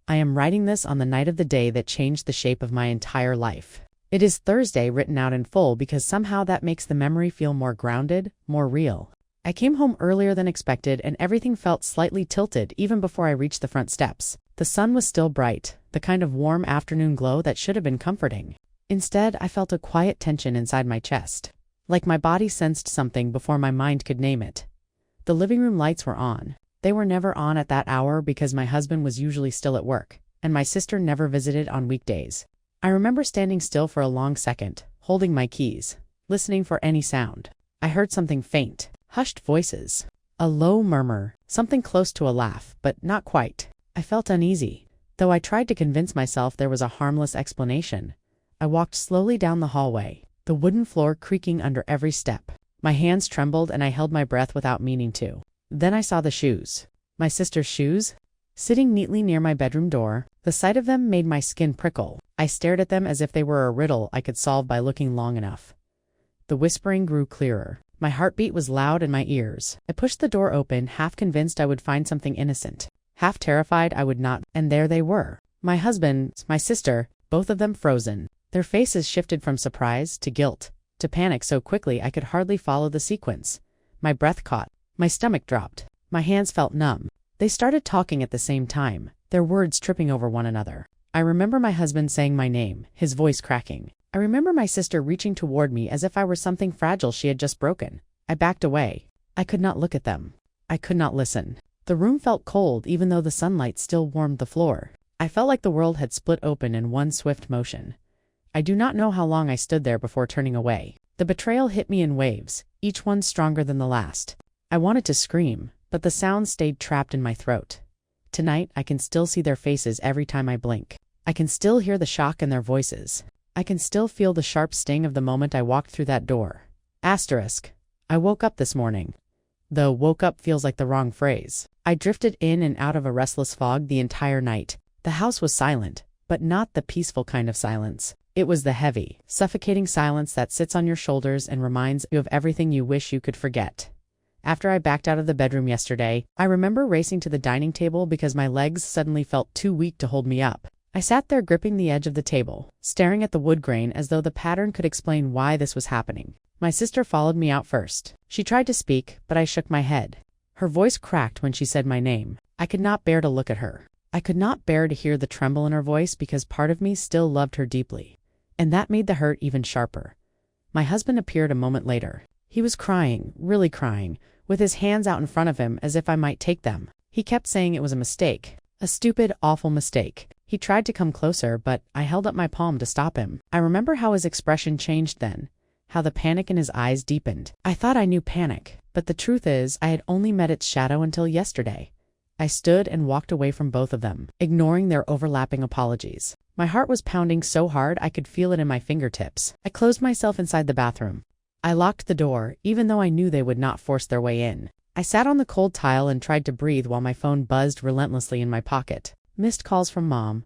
I am writing this on the night of the day that changed the shape of my entire life. It is Thursday written out in full because somehow that makes the memory feel more grounded, more real. I came home earlier than expected and everything felt slightly tilted even before I reached the front steps. The sun was still bright, the kind of warm afternoon glow that should have been comforting. Instead, I felt a quiet tension inside my chest. Like my body sensed something before my mind could name it. The living room lights were on. They were never on at that hour because my husband was usually still at work, and my sister never visited on weekdays. I remember standing still for a long second, holding my keys, listening for any sound. I heard something faint, hushed voices, a low murmur, something close to a laugh, but not quite. I felt uneasy, though I tried to convince myself there was a harmless explanation. I walked slowly down the hallway, the wooden floor creaking under every step. My hands trembled and I held my breath without meaning to. Then I saw the shoes. My sister's shoes? Sitting neatly near my bedroom door, the sight of them made my skin prickle. I stared at them as if they were a riddle I could solve by looking long enough. The whispering grew clearer. My heartbeat was loud in my ears. I pushed the door open, half convinced I would find something innocent, half terrified I would not, and there they were. My husband, my sister, both of them frozen. Their faces shifted from surprise to guilt, to panic so quickly I could hardly follow the sequence. My breath caught. My stomach dropped. My hands felt numb. They started talking at the same time, their words tripping over one another. I remember my husband saying my name, his voice cracking. I remember my sister reaching toward me as if I were something fragile she had just broken. I backed away. I could not look at them. I could not listen. The room felt cold even though the sunlight still warmed the floor. I felt like the world had split open in one swift motion. I do not know how long I stood there before turning away. The betrayal hit me in waves, each one stronger than the last. I wanted to scream, but the sound stayed trapped in my throat. Tonight, I can still see their faces every time I blink. I can still hear the shock in their voices. I can still feel the sharp sting of the moment I walked through that door. I woke up this morning. Though woke up feels like the wrong phrase. I drifted in and out of a restless fog the entire night. The house was silent, but not the peaceful kind of silence. It was the heavy, suffocating silence that sits on your shoulders and reminds you of everything you wish you could forget. After I backed out of the bedroom yesterday, I remember racing to the dining table because my legs suddenly felt too weak to hold me up. I sat there gripping the edge of the table, staring at the wood grain as though the pattern could explain why this was happening. My sister followed me out first. She tried to speak, but I shook my head. Her voice cracked when she said my name. I could not bear to look at her. I could not bear to hear the tremble in her voice because part of me still loved her deeply. And that made the hurt even sharper. My husband appeared a moment later. He was crying, really crying, with his hands out in front of him as if I might take them. He kept saying it was a mistake. A stupid, awful mistake. He tried to come closer, but I held up my palm to stop him. I remember how his expression changed then, how the panic in his eyes deepened. I thought I knew panic, but the truth is I had only met its shadow until yesterday. I stood and walked away from both of them, ignoring their overlapping apologies. My heart was pounding so hard I could feel it in my fingertips. I closed myself inside the bathroom. I locked the door, even though I knew they would not force their way in. I sat on the cold tile and tried to breathe while my phone buzzed relentlessly in my pocket. Missed calls from Mom.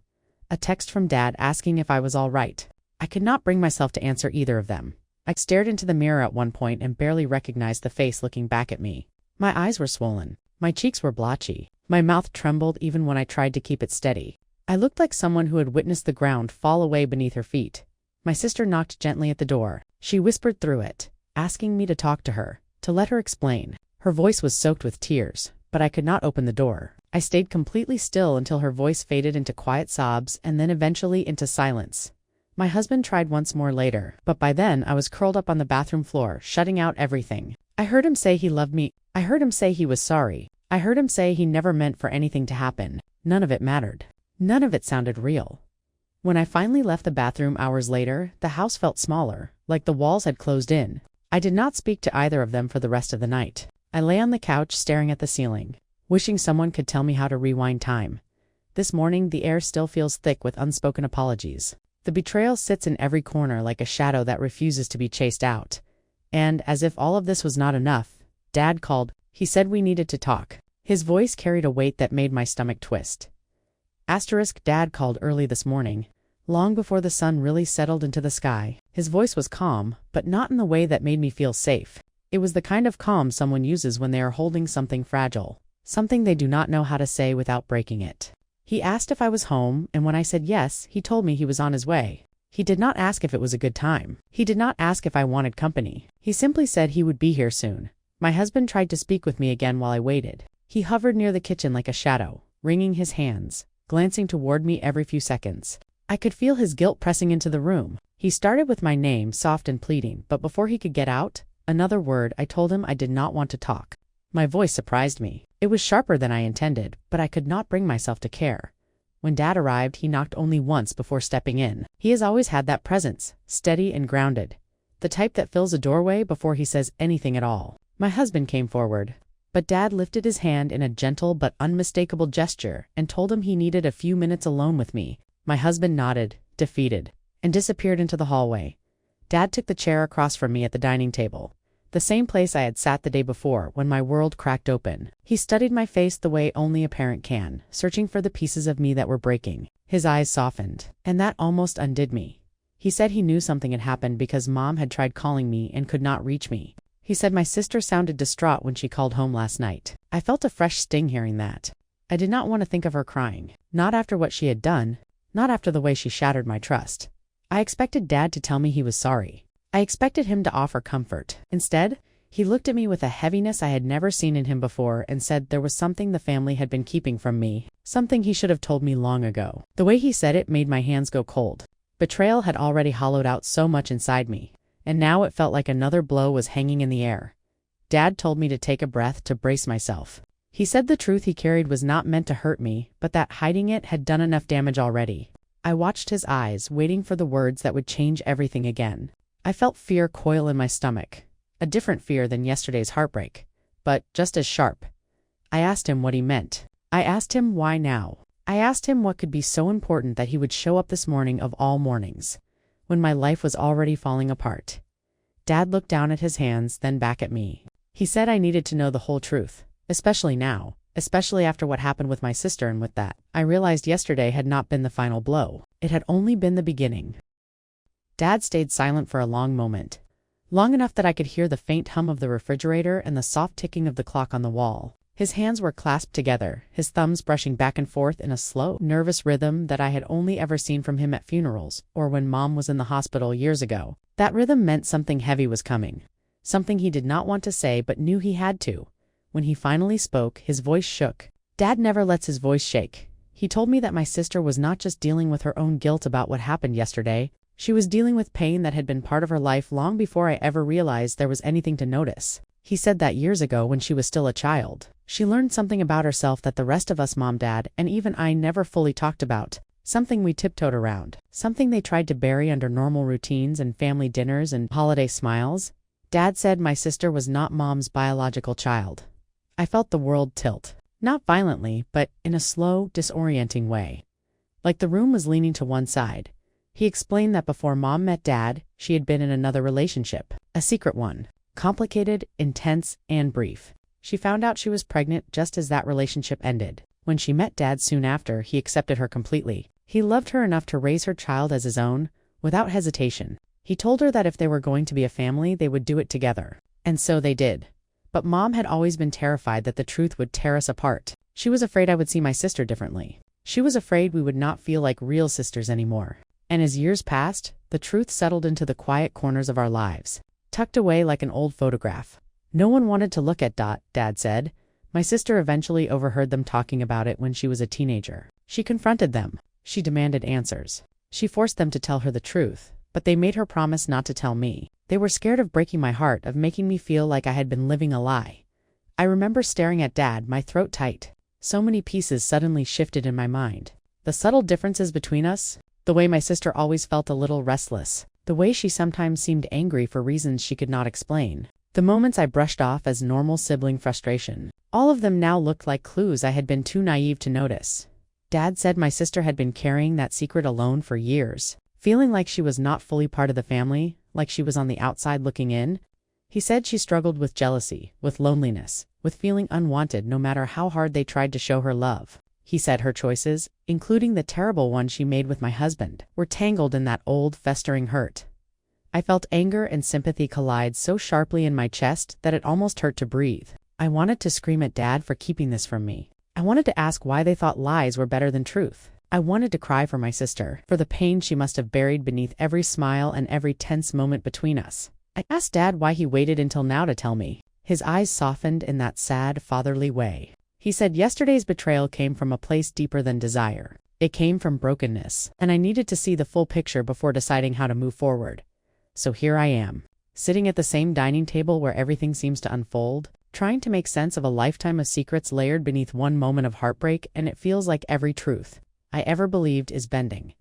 A text from Dad asking if I was all right. I could not bring myself to answer either of them. I stared into the mirror at one point and barely recognized the face looking back at me. My eyes were swollen. My cheeks were blotchy. My mouth trembled even when I tried to keep it steady. I looked like someone who had witnessed the ground fall away beneath her feet. My sister knocked gently at the door. She whispered through it, asking me to talk to her, to let her explain. Her voice was soaked with tears, but I could not open the door. I stayed completely still until her voice faded into quiet sobs and then eventually into silence. My husband tried once more later, but by then I was curled up on the bathroom floor, shutting out everything. I heard him say he loved me. I heard him say he was sorry. I heard him say he never meant for anything to happen. None of it mattered. None of it sounded real. When I finally left the bathroom hours later, the house felt smaller, like the walls had closed in. I did not speak to either of them for the rest of the night. I lay on the couch staring at the ceiling, wishing someone could tell me how to rewind time. This morning, the air still feels thick with unspoken apologies. The betrayal sits in every corner like a shadow that refuses to be chased out. And, as if all of this was not enough, Dad called. He said we needed to talk. His voice carried a weight that made my stomach twist. Dad called early this morning, long before the sun really settled into the sky. His voice was calm, but not in the way that made me feel safe. It was the kind of calm someone uses when they are holding something fragile, something they do not know how to say without breaking it. He asked if I was home, and when I said yes, he told me he was on his way. He did not ask if it was a good time. He did not ask if I wanted company. He simply said he would be here soon. My husband tried to speak with me again while I waited. He hovered near the kitchen like a shadow, wringing his hands, glancing toward me every few seconds. I could feel his guilt pressing into the room. He started with my name, soft and pleading, but before he could get out another word, I told him I did not want to talk. My voice surprised me. It was sharper than I intended, but I could not bring myself to care. When Dad arrived, he knocked only once before stepping in. He has always had that presence, steady and grounded, the type that fills a doorway before he says anything at all. My husband came forward, but Dad lifted his hand in a gentle but unmistakable gesture and told him he needed a few minutes alone with me. My husband nodded, defeated, and disappeared into the hallway. Dad took the chair across from me at the dining table, the same place I had sat the day before when my world cracked open. He studied my face the way only a parent can, searching for the pieces of me that were breaking. His eyes softened, and that almost undid me. He said he knew something had happened because Mom had tried calling me and could not reach me. He said my sister sounded distraught when she called home last night. I felt a fresh sting hearing that. I did not want to think of her crying, not after what she had done, not after the way she shattered my trust. I expected Dad to tell me he was sorry. I expected him to offer comfort. Instead, he looked at me with a heaviness I had never seen in him before and said there was something the family had been keeping from me, something he should have told me long ago. The way he said it made my hands go cold. Betrayal had already hollowed out so much inside me, and now it felt like another blow was hanging in the air. Dad told me to take a breath to brace myself. He said the truth he carried was not meant to hurt me, but that hiding it had done enough damage already. I watched his eyes, waiting for the words that would change everything again. I felt fear coil in my stomach, a different fear than yesterday's heartbreak, but just as sharp. I asked him what he meant. I asked him why now. I asked him what could be so important that he would show up this morning of all mornings, when my life was already falling apart. Dad looked down at his hands, then back at me. He said I needed to know the whole truth, especially now, especially after what happened with my sister, and with that, I realized yesterday had not been the final blow. It had only been the beginning. Dad stayed silent for a long moment, long enough that I could hear the faint hum of the refrigerator and the soft ticking of the clock on the wall. His hands were clasped together, his thumbs brushing back and forth in a slow, nervous rhythm that I had only ever seen from him at funerals or when Mom was in the hospital years ago. That rhythm meant something heavy was coming, something he did not want to say but knew he had to. When he finally spoke, his voice shook. Dad never lets his voice shake. He told me that my sister was not just dealing with her own guilt about what happened yesterday. She was dealing with pain that had been part of her life long before I ever realized there was anything to notice. He said that years ago when she was still a child, she learned something about herself that the rest of us, Mom, Dad, and even I never fully talked about. Something we tiptoed around. Something they tried to bury under normal routines and family dinners and holiday smiles. Dad said my sister was not Mom's biological child. I felt the world tilt. Not violently, but in a slow, disorienting way. Like the room was leaning to one side. He explained that before Mom met Dad, she had been in another relationship. A secret one. Complicated, intense, and brief. She found out she was pregnant just as that relationship ended. When she met Dad soon after, he accepted her completely. He loved her enough to raise her child as his own, without hesitation. He told her that if they were going to be a family, they would do it together. And so they did. But Mom had always been terrified that the truth would tear us apart. She was afraid I would see my sister differently. She was afraid we would not feel like real sisters anymore. And as years passed, the truth settled into the quiet corners of our lives, tucked away like an old photograph. No one wanted to look at Dad said. My sister eventually overheard them talking about it when she was a teenager. She confronted them. She demanded answers. She forced them to tell her the truth, but they made her promise not to tell me. They were scared of breaking my heart, of making me feel like I had been living a lie. I remember staring at Dad, my throat tight. So many pieces suddenly shifted in my mind. The subtle differences between us, the way my sister always felt a little restless, the way she sometimes seemed angry for reasons she could not explain, the moments I brushed off as normal sibling frustration. All of them now looked like clues I had been too naive to notice. Dad said my sister had been carrying that secret alone for years, feeling like she was not fully part of the family, like she was on the outside looking in. He said she struggled with jealousy, with loneliness, with feeling unwanted no matter how hard they tried to show her love. He said her choices, including the terrible one she made with my husband, were tangled in that old, festering hurt. I felt anger and sympathy collide so sharply in my chest that it almost hurt to breathe. I wanted to scream at Dad for keeping this from me. I wanted to ask why they thought lies were better than truth. I wanted to cry for my sister, for the pain she must have buried beneath every smile and every tense moment between us. I asked Dad why he waited until now to tell me. His eyes softened in that sad, fatherly way. He said yesterday's betrayal came from a place deeper than desire. It came from brokenness, and I needed to see the full picture before deciding how to move forward. So here I am, sitting at the same dining table where everything seems to unfold, trying to make sense of a lifetime of secrets layered beneath one moment of heartbreak, and it feels like every truth I ever believed is bending.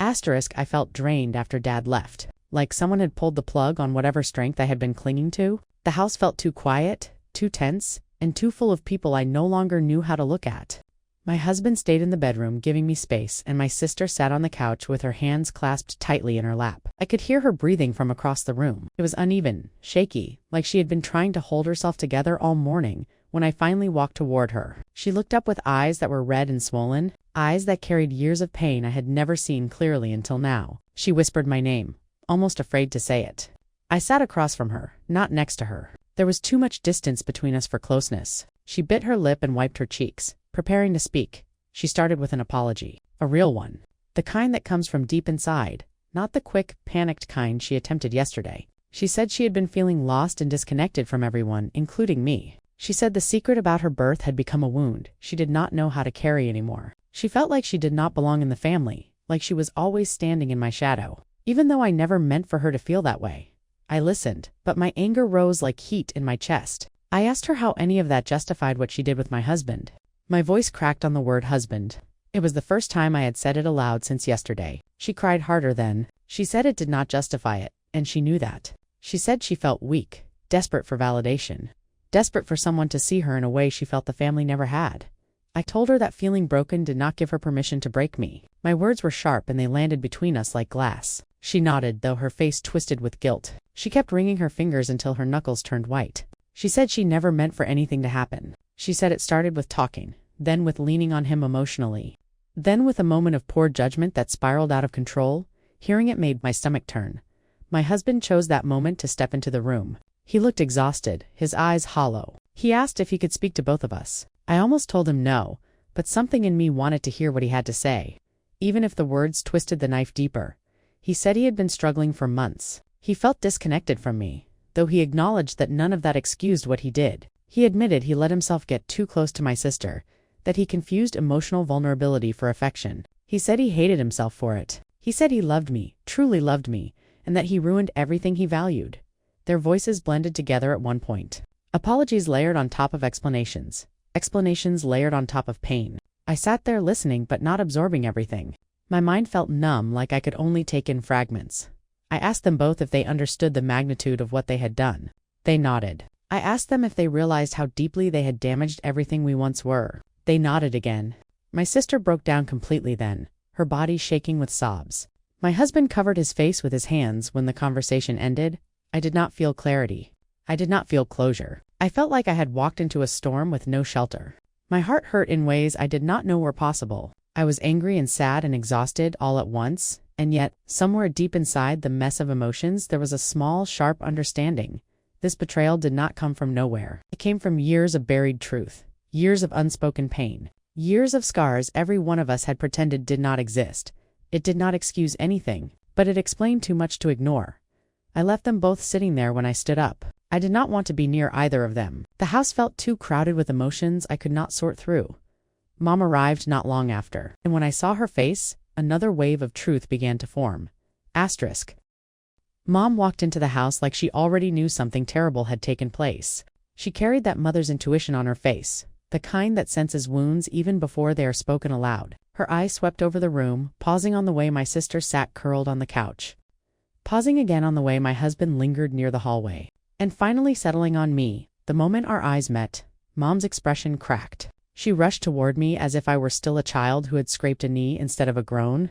Asterisk, I felt drained after Dad left, like someone had pulled the plug on whatever strength I had been clinging to. The house felt too quiet, too tense, and too full of people I no longer knew how to look at. My husband stayed in the bedroom, giving me space, and my sister sat on the couch with her hands clasped tightly in her lap. I could hear her breathing from across the room. It was uneven, shaky, like she had been trying to hold herself together all morning. When I finally walked toward her, she looked up with eyes that were red and swollen, eyes that carried years of pain I had never seen clearly until now. She whispered my name, almost afraid to say it. I sat across from her, not next to her. There was too much distance between us for closeness. She bit her lip and wiped her cheeks. Preparing to speak, she started with an apology. A real one. The kind that comes from deep inside, not the quick, panicked kind she attempted yesterday. She said she had been feeling lost and disconnected from everyone, including me. She said the secret about her birth had become a wound she did not know how to carry anymore. She felt like she did not belong in the family, like she was always standing in my shadow. Even though I never meant for her to feel that way. I listened, but my anger rose like heat in my chest. I asked her how any of that justified what she did with my husband. My voice cracked on the word husband. It was the first time I had said it aloud since yesterday. She cried harder then. She said it did not justify it, and she knew that. She said she felt weak, desperate for validation. Desperate for someone to see her in a way she felt the family never had. I told her that feeling broken did not give her permission to break me. My words were sharp and they landed between us like glass. She nodded, though her face twisted with guilt. She kept wringing her fingers until her knuckles turned white. She said she never meant for anything to happen. She said it started with talking, then with leaning on him emotionally, then with a moment of poor judgment that spiraled out of control. Hearing it made my stomach turn. My husband chose that moment to step into the room. He looked exhausted, his eyes hollow. He asked if he could speak to both of us. I almost told him no, but something in me wanted to hear what he had to say, even if the words twisted the knife deeper. He said he had been struggling for months. He felt disconnected from me, though he acknowledged that none of that excused what he did. He admitted he let himself get too close to my sister, that he confused emotional vulnerability for affection. He said he hated himself for it. He said he loved me, truly loved me, and that he ruined everything he valued. Their voices blended together at one point. Apologies layered on top of explanations. Explanations layered on top of pain. I sat there listening but not absorbing everything. My mind felt numb, like I could only take in fragments. I asked them both if they understood the magnitude of what they had done. They nodded. I asked them if they realized how deeply they had damaged everything we once were. They nodded again. My sister broke down completely then, her body shaking with sobs. My husband covered his face with his hands when the conversation ended. I did not feel clarity. I did not feel closure. I felt like I had walked into a storm with no shelter. My heart hurt in ways I did not know were possible. I was angry and sad and exhausted all at once, and yet, somewhere deep inside the mess of emotions, there was a small, sharp understanding. This betrayal did not come from nowhere. It came from years of buried truth, years of unspoken pain, years of scars every one of us had pretended did not exist. It did not excuse anything, but it explained too much to ignore. I left them both sitting there when I stood up. I did not want to be near either of them. The house felt too crowded with emotions I could not sort through. Mom arrived not long after, and when I saw her face, another wave of truth began to form. Asterisk. Mom walked into the house like she already knew something terrible had taken place. She carried that mother's intuition on her face, the kind that senses wounds even before they are spoken aloud. Her eyes swept over the room, pausing on the way my sister sat curled on the couch, pausing again on the way my husband lingered near the hallway, and finally settling on me. The moment our eyes met, Mom's expression cracked. She rushed toward me as if I were still a child who had scraped a knee instead of a grown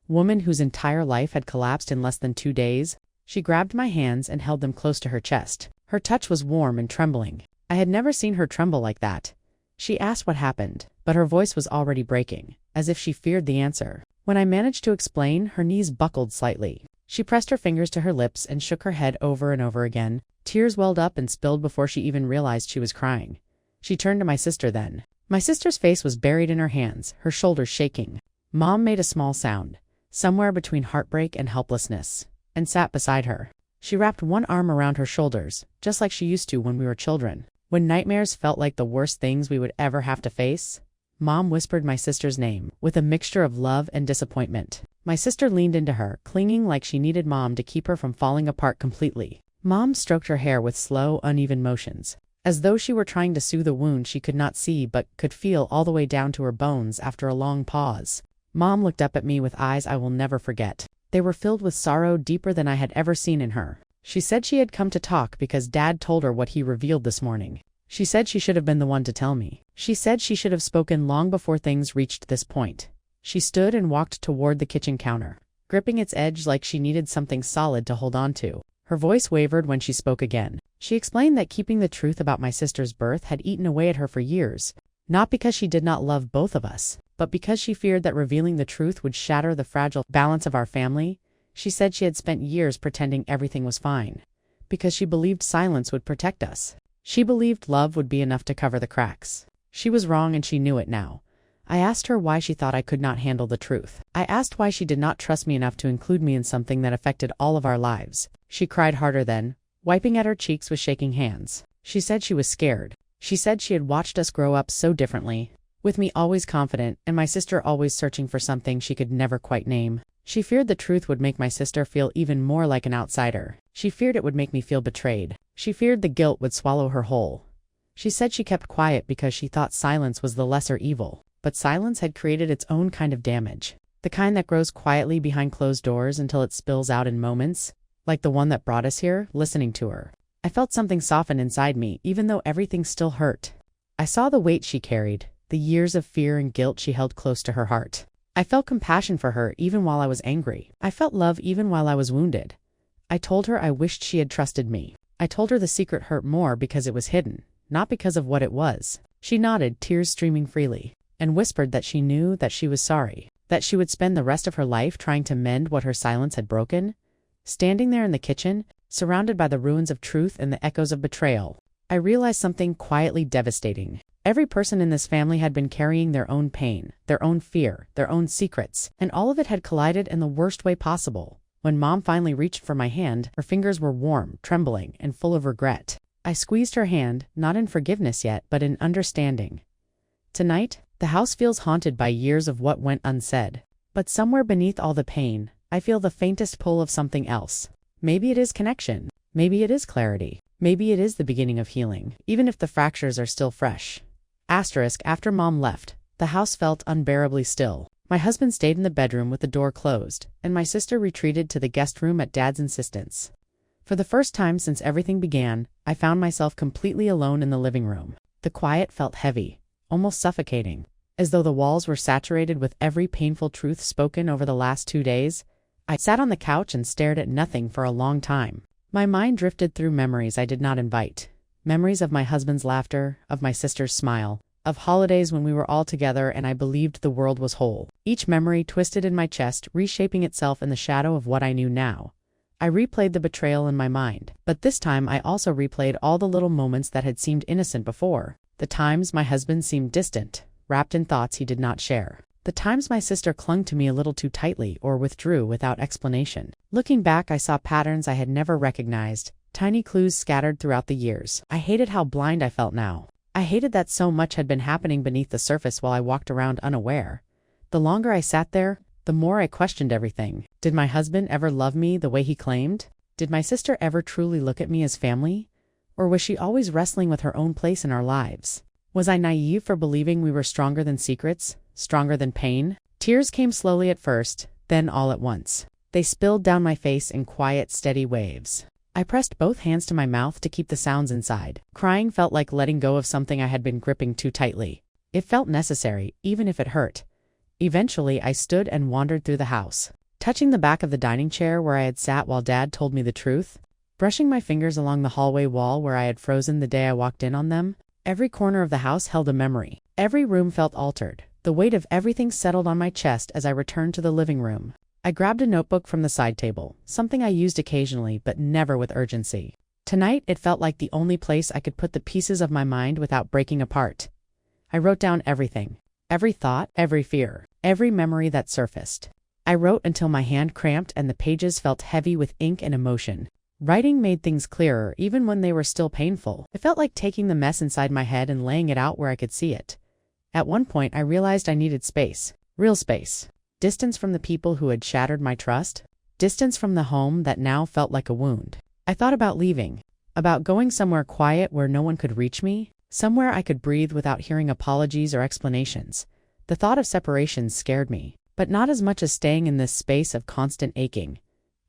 woman whose entire life had collapsed in less than 2 days. She grabbed my hands and held them close to her chest. Her touch was warm and trembling. I had never seen her tremble like that. She asked what happened, but her voice was already breaking, as if she feared the answer. When I managed to explain, her knees buckled slightly. She pressed her fingers to her lips and shook her head over and over again. Tears welled up and spilled before she even realized she was crying. She turned to my sister then. My sister's face was buried in her hands, her shoulders shaking. Mom made a small sound, somewhere between heartbreak and helplessness, and sat beside her. She wrapped one arm around her shoulders, just like she used to when we were children. When nightmares felt like the worst things we would ever have to face, Mom whispered my sister's name, with a mixture of love and disappointment. My sister leaned into her, clinging like she needed Mom to keep her from falling apart completely. Mom stroked her hair with slow, uneven motions, as though she were trying to soothe a wound she could not see but could feel all the way down to her bones. After a long pause, Mom looked up at me with eyes I will never forget. They were filled with sorrow deeper than I had ever seen in her. She said she had come to talk because Dad told her what he revealed this morning. She said she should have been the one to tell me. She said she should have spoken long before things reached this point. She stood and walked toward the kitchen counter, gripping its edge like she needed something solid to hold on to. Her voice wavered when she spoke again. She explained that keeping the truth about my sister's birth had eaten away at her for years, not because she did not love both of us, but because she feared that revealing the truth would shatter the fragile balance of our family. She said she had spent years pretending everything was fine, because she believed silence would protect us. She believed love would be enough to cover the cracks. She was wrong and she knew it now. I asked her why she thought I could not handle the truth. I asked why she did not trust me enough to include me in something that affected all of our lives. She cried harder then, wiping at her cheeks with shaking hands. She said she was scared. She said she had watched us grow up so differently, with me always confident and my sister always searching for something she could never quite name. She feared the truth would make my sister feel even more like an outsider. She feared it would make me feel betrayed. She feared the guilt would swallow her whole. She said she kept quiet because she thought silence was the lesser evil. But silence had created its own kind of damage. The kind that grows quietly behind closed doors until it spills out in moments, like the one that brought us here, listening to her. I felt something soften inside me, even though everything still hurt. I saw the weight she carried, the years of fear and guilt she held close to her heart. I felt compassion for her even while I was angry. I felt love even while I was wounded. I told her I wished she had trusted me. I told her the secret hurt more because it was hidden, not because of what it was. She nodded, tears streaming freely, and whispered that she knew that she was sorry, that she would spend the rest of her life trying to mend what her silence had broken. Standing there in the kitchen, surrounded by the ruins of truth and the echoes of betrayal, I realized something quietly devastating. Every person in this family had been carrying their own pain, their own fear, their own secrets, and all of it had collided in the worst way possible. When Mom finally reached for my hand, her fingers were warm, trembling, and full of regret. I squeezed her hand, not in forgiveness yet, but in understanding. Tonight, the house feels haunted by years of what went unsaid. But somewhere beneath all the pain, I feel the faintest pull of something else. Maybe it is connection. Maybe it is clarity. Maybe it is the beginning of healing, even if the fractures are still fresh. After Mom left, the house felt unbearably still. My husband stayed in the bedroom with the door closed, and my sister retreated to the guest room at Dad's insistence. For the first time since everything began, I found myself completely alone in the living room. The quiet felt heavy, almost suffocating, as though the walls were saturated with every painful truth spoken over the last 2 days. I sat on the couch and stared at nothing for a long time. My mind drifted through memories I did not invite. Memories of my husband's laughter, of my sister's smile, of holidays when we were all together and I believed the world was whole. Each memory twisted in my chest, reshaping itself in the shadow of what I knew now. I replayed the betrayal in my mind, but this time I also replayed all the little moments that had seemed innocent before. The times my husband seemed distant, wrapped in thoughts he did not share. The times my sister clung to me a little too tightly or withdrew without explanation. Looking back, I saw patterns I had never recognized, tiny clues scattered throughout the years. I hated how blind I felt now. I hated that so much had been happening beneath the surface while I walked around unaware. The longer I sat there, the more I questioned everything. Did my husband ever love me the way he claimed? Did my sister ever truly look at me as family? Or was she always wrestling with her own place in our lives? Was I naive for believing we were stronger than secrets, stronger than pain? Tears came slowly at first, then all at once. They spilled down my face in quiet, steady waves. I pressed both hands to my mouth to keep the sounds inside. Crying felt like letting go of something I had been gripping too tightly. It felt necessary, even if it hurt. Eventually, I stood and wandered through the house, touching the back of the dining chair where I had sat while Dad told me the truth, brushing my fingers along the hallway wall where I had frozen the day I walked in on them. Every corner of the house held a memory. Every room felt altered. The weight of everything settled on my chest as I returned to the living room. I grabbed a notebook from the side table, something I used occasionally but never with urgency. Tonight, it felt like the only place I could put the pieces of my mind without breaking apart. I wrote down everything. Every thought, every fear, every memory that surfaced. I wrote until my hand cramped and the pages felt heavy with ink and emotion. Writing made things clearer even when they were still painful. It felt like taking the mess inside my head and laying it out where I could see it. At one point, I realized I needed space. Real space. Distance from the people who had shattered my trust. Distance from the home that now felt like a wound. I thought about leaving. About going somewhere quiet where no one could reach me. Somewhere I could breathe without hearing apologies or explanations. The thought of separation scared me, but not as much as staying in this space of constant aching.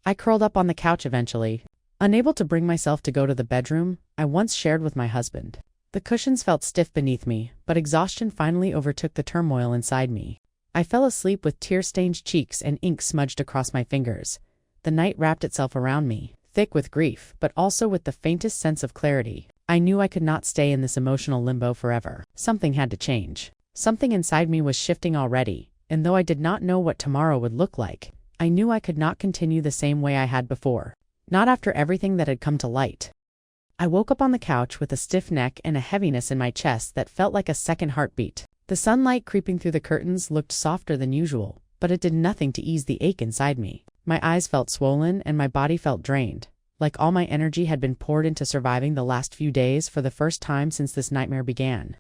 I curled up on the couch eventually, unable to bring myself to go to the bedroom I once shared with my husband. The cushions felt stiff beneath me, but exhaustion finally overtook the turmoil inside me. I fell asleep with tear-stained cheeks and ink smudged across my fingers. The night wrapped itself around me, thick with grief, but also with the faintest sense of clarity. I knew I could not stay in this emotional limbo forever. Something had to change. Something inside me was shifting already, and though I did not know what tomorrow would look like, I knew I could not continue the same way I had before. Not after everything that had come to light. I woke up on the couch with a stiff neck and a heaviness in my chest that felt like a second heartbeat. The sunlight creeping through the curtains looked softer than usual, but it did nothing to ease the ache inside me. My eyes felt swollen and my body felt drained, like all my energy had been poured into surviving the last few days for the first time since this nightmare began.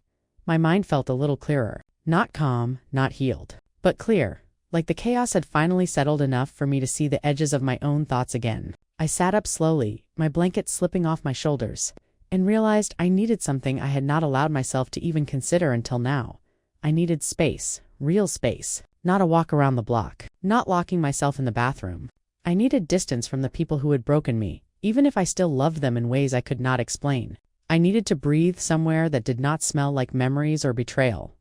My mind felt a little clearer. Not calm, not healed, but clear, like the chaos had finally settled enough for me to see the edges of my own thoughts again. I sat up slowly, my blanket slipping off my shoulders, and realized I needed something I had not allowed myself to even consider until now. I needed space, real space, not a walk around the block, not locking myself in the bathroom. I needed distance from the people who had broken me, even if I still loved them in ways I could not explain. I needed to breathe somewhere that did not smell like memories or betrayal.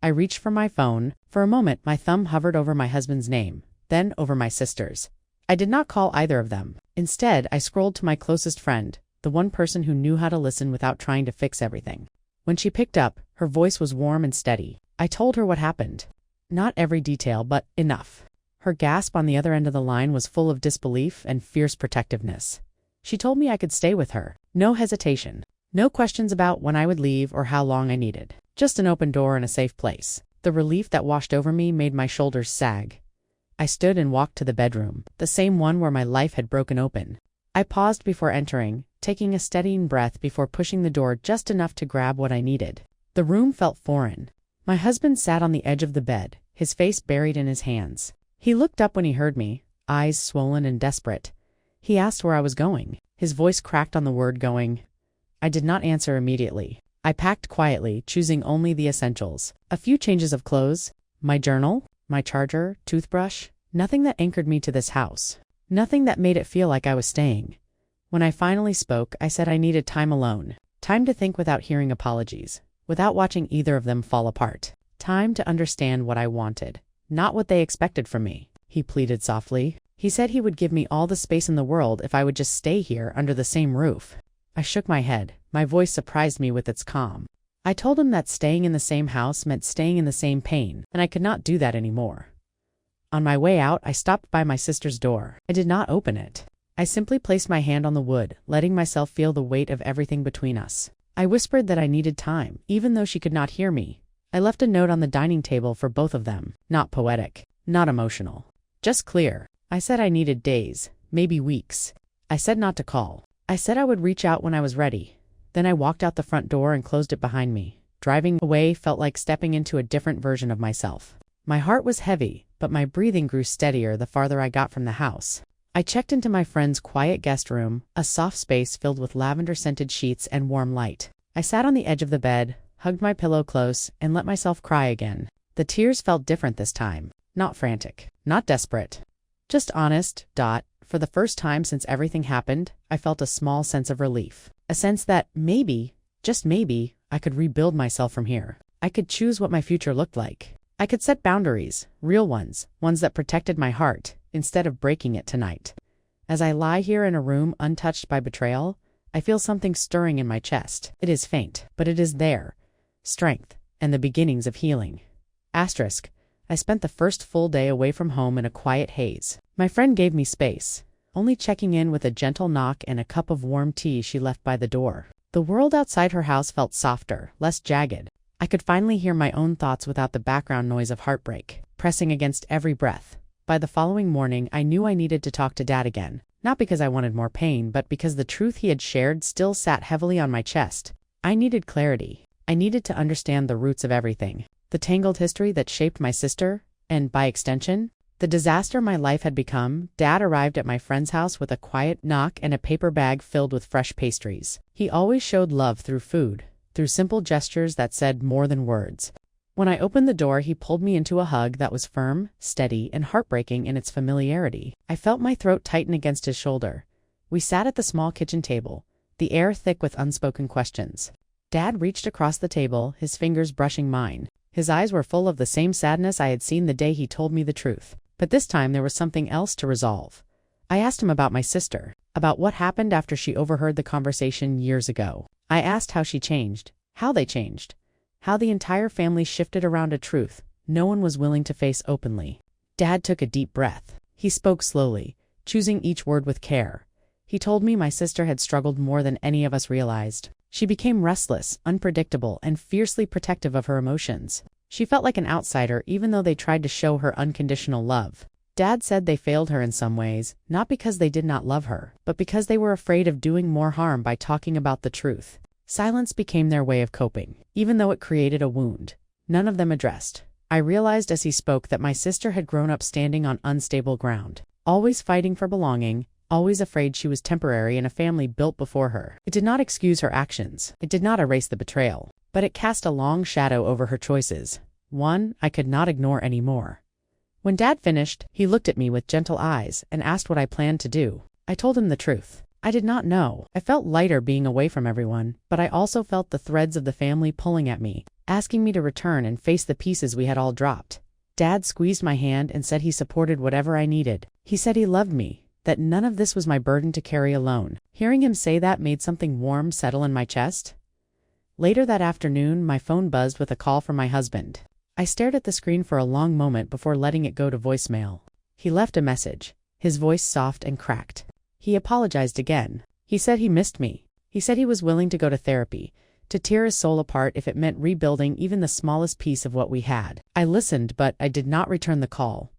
I reached for my phone. For a moment, my thumb hovered over my husband's name, then over my sister's. I did not call either of them. Instead, I scrolled to my closest friend, the one person who knew how to listen without trying to fix everything. When she picked up, her voice was warm and steady. I told her what happened. Not every detail, but enough. Her gasp on the other end of the line was full of disbelief and fierce protectiveness. She told me I could stay with her. No hesitation. No questions about when I would leave or how long I needed. Just an open door and a safe place. The relief that washed over me made my shoulders sag. I stood and walked to the bedroom, the same one where my life had broken open. I paused before entering, taking a steadying breath before pushing the door just enough to grab what I needed. The room felt foreign. My husband sat on the edge of the bed, his face buried in his hands. He looked up when he heard me, eyes swollen and desperate. He asked where I was going. His voice cracked on the word going. I did not answer immediately. I packed quietly, choosing only the essentials. A few changes of clothes, my journal, my charger, toothbrush, nothing that anchored me to this house. Nothing that made it feel like I was staying. When I finally spoke, I said I needed time alone. Time to think without hearing apologies, without watching either of them fall apart. Time to understand what I wanted, not what they expected from me. He pleaded softly. He said he would give me all the space in the world if I would just stay here under the same roof. I shook my head. My voice surprised me with its calm. I told him that staying in the same house meant staying in the same pain, and I could not do that anymore. On my way out, I stopped by my sister's door. I did not open it. I simply placed my hand on the wood, letting myself feel the weight of everything between us. I whispered that I needed time, even though she could not hear me. I left a note on the dining table for both of them. Not poetic, not emotional, just clear. I said I needed days, maybe weeks. I said not to call. I said I would reach out when I was ready. Then I walked out the front door and closed it behind me. Driving away felt like stepping into a different version of myself. My heart was heavy, but my breathing grew steadier the farther I got from the house. I checked into my friend's quiet guest room, a soft space filled with lavender-scented sheets and warm light. I sat on the edge of the bed, hugged my pillow close, and let myself cry again. The tears felt different this time. Not frantic, not desperate. Just honest. For the first time since everything happened, I felt a small sense of relief. A sense that maybe, just maybe, I could rebuild myself from here. I could choose what my future looked like. I could set boundaries, real ones, ones that protected my heart, instead of breaking it tonight. As I lie here in a room untouched by betrayal, I feel something stirring in my chest. It is faint, but it is there. Strength, and the beginnings of healing. Asterisk. I spent the first full day away from home in a quiet haze. My friend gave me space, only checking in with a gentle knock and a cup of warm tea she left by the door. The world outside her house felt softer, less jagged. I could finally hear my own thoughts without the background noise of heartbreak, pressing against every breath. By the following morning, I knew I needed to talk to Dad again, not because I wanted more pain, but because the truth he had shared still sat heavily on my chest. I needed clarity. I needed to understand the roots of everything. The tangled history that shaped my sister, and, by extension, the disaster my life had become. Dad arrived at my friend's house with a quiet knock and a paper bag filled with fresh pastries. He always showed love through food, through simple gestures that said more than words. When I opened the door, he pulled me into a hug that was firm, steady, and heartbreaking in its familiarity. I felt my throat tighten against his shoulder. We sat at the small kitchen table, the air thick with unspoken questions. Dad reached across the table, his fingers brushing mine. His eyes were full of the same sadness I had seen the day he told me the truth. But this time there was something else to resolve. I asked him about my sister, about what happened after she overheard the conversation years ago. I asked how she changed, how they changed, how the entire family shifted around a truth no one was willing to face openly. Dad took a deep breath. He spoke slowly, choosing each word with care. He told me my sister had struggled more than any of us realized. She became restless, unpredictable, and fiercely protective of her emotions. She felt like an outsider even though they tried to show her unconditional love. Dad said they failed her in some ways, not because they did not love her, but because they were afraid of doing more harm by talking about the truth. Silence became their way of coping, even though it created a wound none of them addressed. I realized as he spoke that my sister had grown up standing on unstable ground, always fighting for belonging, always afraid she was temporary in a family built before her. It did not excuse her actions. It did not erase the betrayal, but it cast a long shadow over her choices, one I could not ignore anymore. When Dad finished, he looked at me with gentle eyes and asked what I planned to do. I told him the truth. I did not know. I felt lighter being away from everyone, but I also felt the threads of the family pulling at me, asking me to return and face the pieces we had all dropped. Dad squeezed my hand and said he supported whatever I needed. He said he loved me, that none of this was my burden to carry alone. Hearing him say that made something warm settle in my chest. Later that afternoon, my phone buzzed with a call from my husband. I stared at the screen for a long moment before letting it go to voicemail. He left a message, his voice soft and cracked. He apologized again. He said he missed me. He said he was willing to go to therapy, to tear his soul apart if it meant rebuilding even the smallest piece of what we had. I listened, but I did not return the call.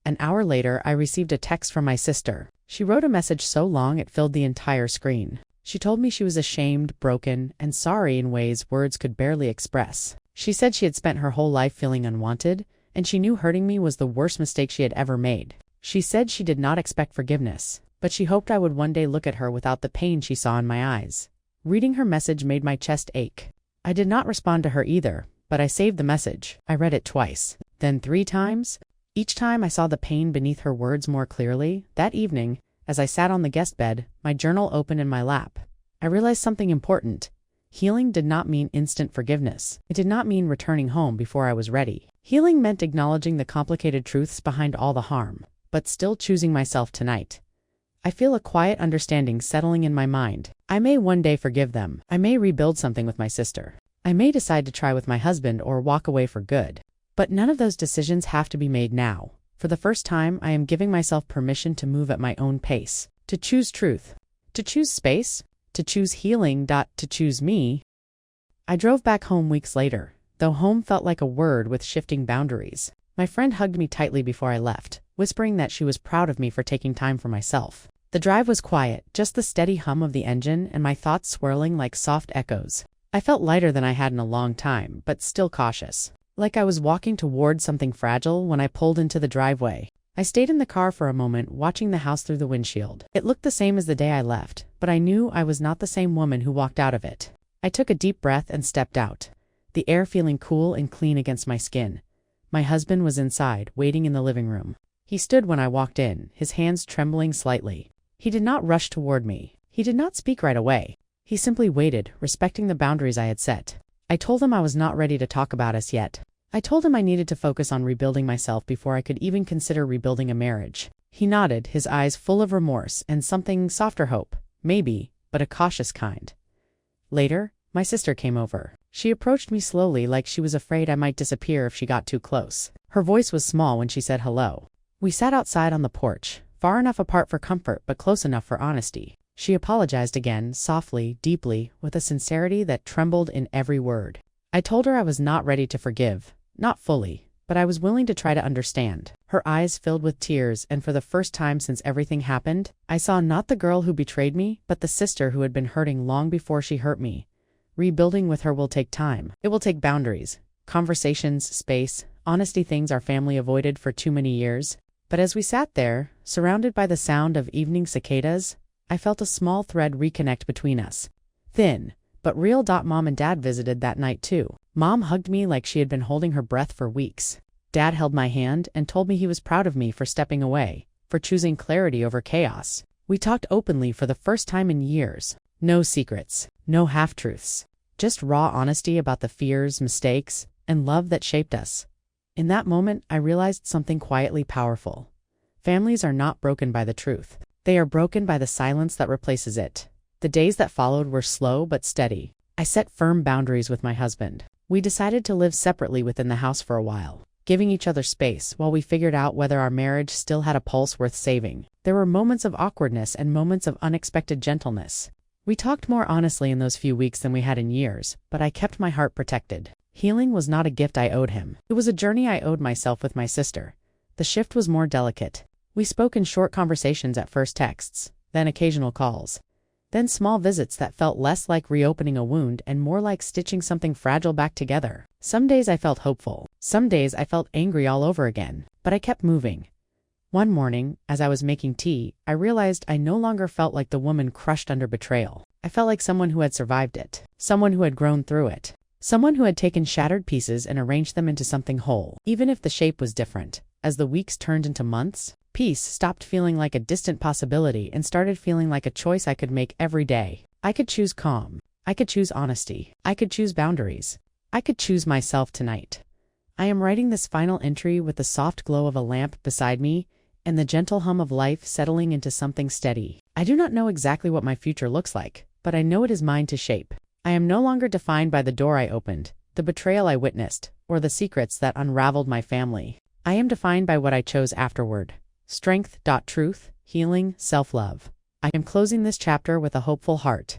An hour later, I received a text from my sister. She wrote a message so long it filled the entire screen. She told me she was ashamed, broken, and sorry in ways words could barely express. She said she had spent her whole life feeling unwanted, and she knew hurting me was the worst mistake she had ever made. She said she did not expect forgiveness, but she hoped I would one day look at her without the pain she saw in my eyes. Reading her message made my chest ache. I did not respond to her either, but I saved the message. I read it twice, then 3 times. Each time I saw the pain beneath her words more clearly. That evening, as I sat on the guest bed, my journal open in my lap, I realized something important. Healing did not mean instant forgiveness. It did not mean returning home before I was ready. Healing meant acknowledging the complicated truths behind all the harm, but still choosing myself tonight. I feel a quiet understanding settling in my mind. I may one day forgive them. I may rebuild something with my sister. I may decide to try with my husband or walk away for good. But none of those decisions have to be made now. For the first time, I am giving myself permission to move at my own pace, to choose truth, to choose space, to choose healing. To choose me. I drove back home weeks later, though home felt like a word with shifting boundaries. My friend hugged me tightly before I left, whispering that she was proud of me for taking time for myself. The drive was quiet, just the steady hum of the engine and my thoughts swirling like soft echoes. I felt lighter than I had in a long time, but still cautious. Like I was walking toward something fragile when I pulled into the driveway. I stayed in the car for a moment, watching the house through the windshield. It looked the same as the day I left, but I knew I was not the same woman who walked out of it. I took a deep breath and stepped out, the air feeling cool and clean against my skin. My husband was inside, waiting in the living room. He stood when I walked in, his hands trembling slightly. He did not rush toward me. He did not speak right away. He simply waited, respecting the boundaries I had set. I told him I was not ready to talk about us yet. I told him I needed to focus on rebuilding myself before I could even consider rebuilding a marriage. He nodded, his eyes full of remorse and something softer hope, maybe, but a cautious kind. Later, my sister came over. She approached me slowly like she was afraid I might disappear if she got too close. Her voice was small when she said hello. We sat outside on the porch, far enough apart for comfort but close enough for honesty. She apologized again, softly, deeply, with a sincerity that trembled in every word. I told her I was not ready to forgive, not fully, but I was willing to try to understand. Her eyes filled with tears, and for the first time since everything happened, I saw not the girl who betrayed me, but the sister who had been hurting long before she hurt me. Rebuilding with her will take time. It will take boundaries, conversations, space, honesty, things our family avoided for too many years. But as we sat there, surrounded by the sound of evening cicadas, I felt a small thread reconnect between us. Thin, but real. Mom and Dad visited that night too. Mom hugged me like she had been holding her breath for weeks. Dad held my hand and told me he was proud of me for stepping away, for choosing clarity over chaos. We talked openly for the first time in years. No secrets, no half-truths, just raw honesty about the fears, mistakes, and love that shaped us. In that moment, I realized something quietly powerful. Families are not broken by the truth. They are broken by the silence that replaces it. The days that followed were slow but steady. I set firm boundaries with my husband. We decided to live separately within the house for a while, giving each other space while we figured out whether our marriage still had a pulse worth saving. There were moments of awkwardness and moments of unexpected gentleness. We talked more honestly in those few weeks than we had in years, but I kept my heart protected. Healing was not a gift I owed him. It was a journey I owed myself with my sister. The shift was more delicate. We spoke in short conversations at first, texts, then occasional calls. Then small visits that felt less like reopening a wound and more like stitching something fragile back together. Some days I felt hopeful. Some days I felt angry all over again. But I kept moving. One morning, as I was making tea, I realized I no longer felt like the woman crushed under betrayal. I felt like someone who had survived it. Someone who had grown through it. Someone who had taken shattered pieces and arranged them into something whole. Even if the shape was different. As the weeks turned into months, peace stopped feeling like a distant possibility and started feeling like a choice I could make every day. I could choose calm. I could choose honesty. I could choose boundaries. I could choose myself tonight. I am writing this final entry with the soft glow of a lamp beside me and the gentle hum of life settling into something steady. I do not know exactly what my future looks like, but I know it is mine to shape. I am no longer defined by the door I opened, the betrayal I witnessed, or the secrets that unraveled my family. I am defined by what I chose afterward. Strength. Truth, healing, self-love. I am closing this chapter with a hopeful heart.